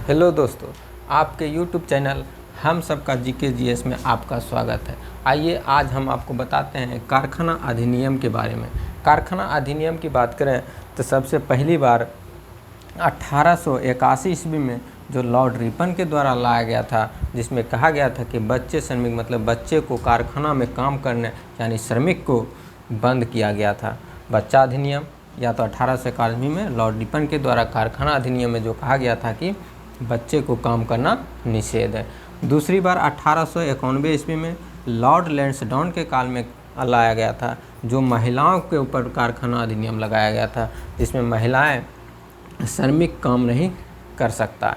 Hello दोस्तों, आपके YouTube channel हम सबका जीके जीएस में आपका स्वागत है। आइए आज हम आपको बताते हैं कारखाना अधिनियम के बारे में। कारखाना अधिनियम की बात करें तो सबसे पहली बार 1881 ईस्वी में जो लॉर्ड रिपन के द्वारा लाया गया था, जिसमें कहा गया था कि बच्चे श्रमिक मतलब बच्चे को कारखाना में काम करने यानी श्रमिक को बंद किया गया था। बच्चा अधिनियम या तो 1881 में लॉर्ड रिपन के द्वारा कारखाना अधिनियम में जो कहा गया था कि बच्चे को काम करना निषेध है। दूसरी बार 1891 ईस्वी में लॉर्ड लैंसडाउन के काल में लाया गया था, जो महिलाओं के ऊपर कारखाना अधिनियम लगाया गया था, जिसमें महिलाएं श्रमिक काम नहीं कर सकता।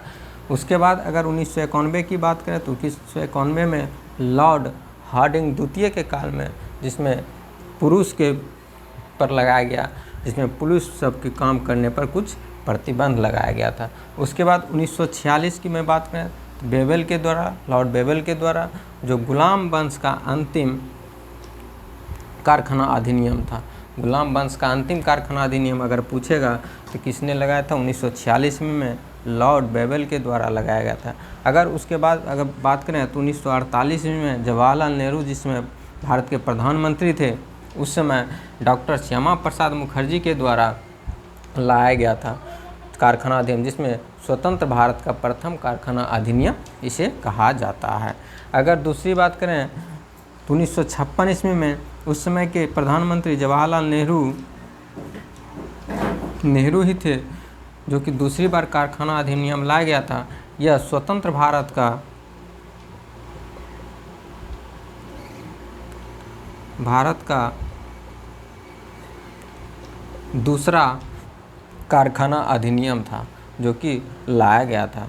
उसके बाद अगर 1991 की बात करें तो 1991 में लॉर्ड हार्डिंग द्वितीय के काल में, जिसमें पुरुष के पर लगाया गया, जिसमें पुरुष सबके काम करने पर कुछ प्रतिबंध लगाया गया था। उसके बाद 1946 की मैं बात करें तो बेबल के द्वारा, लॉर्ड बेबल के द्वारा जो गुलाम वंश का अंतिम कारखाना अधिनियम था। गुलाम वंश का अंतिम कारखाना अधिनियम अगर पूछेगा तो किसने लगाया था? 1946 में लॉर्ड बेबल के द्वारा लगाया गया था। अगर उसके बाद अगर बात करें तो 1948 में जवाहरलाल नेहरू जिसमें भारत के प्रधानमंत्री थे, उस समय डॉक्टर श्यामा प्रसाद मुखर्जी के द्वारा लाया गया था कारखाना अधिनियम, जिसमें स्वतंत्र भारत का प्रथम कारखाना अधिनियम इसे कहा जाता है। अगर दूसरी बात करें तो 1956 ईस्वी में उस समय के प्रधानमंत्री जवाहरलाल नेहरू ही थे, जो कि दूसरी बार कारखाना अधिनियम लाया गया था। यह स्वतंत्र भारत का दूसरा कारखाना अधिनियम था जो कि लाया गया था।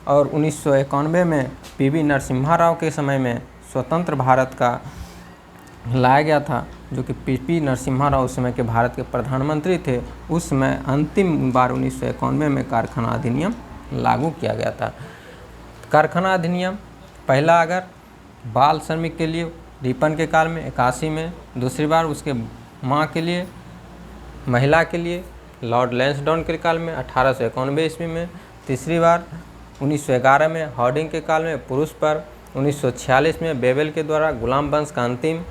और 1991 में पीवी नरसिम्हा राव के समय में स्वतंत्र भारत का लाया गया था, जो कि पीवी नरसिम्हा राव उस समय के भारत के प्रधानमंत्री थे। उस समय अंतिम बार 1991 में कारखाना अधिनियम लागू किया गया था। कारखाना अधिनियम पहला अगर बाल श्रमिक के लिए रिपन के काल में 81 में, दूसरी बार उसके माँ के लिए, महिला के लिए लॉर्ड लैंसडाउन के काल में 1891 ईस्वी में, तीसरी बार 1911 में हार्डिंग के काल में पुरुष पर, 1946 में बेबल के द्वारा गुलाम वंश का अंतिम,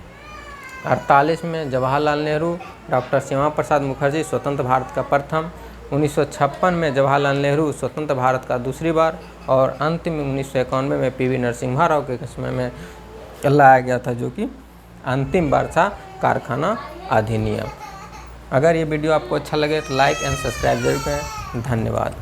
48 में जवाहरलाल नेहरू डॉक्टर श्यामा प्रसाद मुखर्जी स्वतंत्र भारत का प्रथम, 1956 में जवाहरलाल नेहरू स्वतंत्र भारत का दूसरी बार, और अंतिम 1991 में पीवी नरसिम्हा राव के समय में लाया गया था, जो कि अंतिम बार था कारखाना अधिनियम। अगर ये वीडियो आपको अच्छा लगे तो लाइक एंड सब्सक्राइब जरूर करें। धन्यवाद।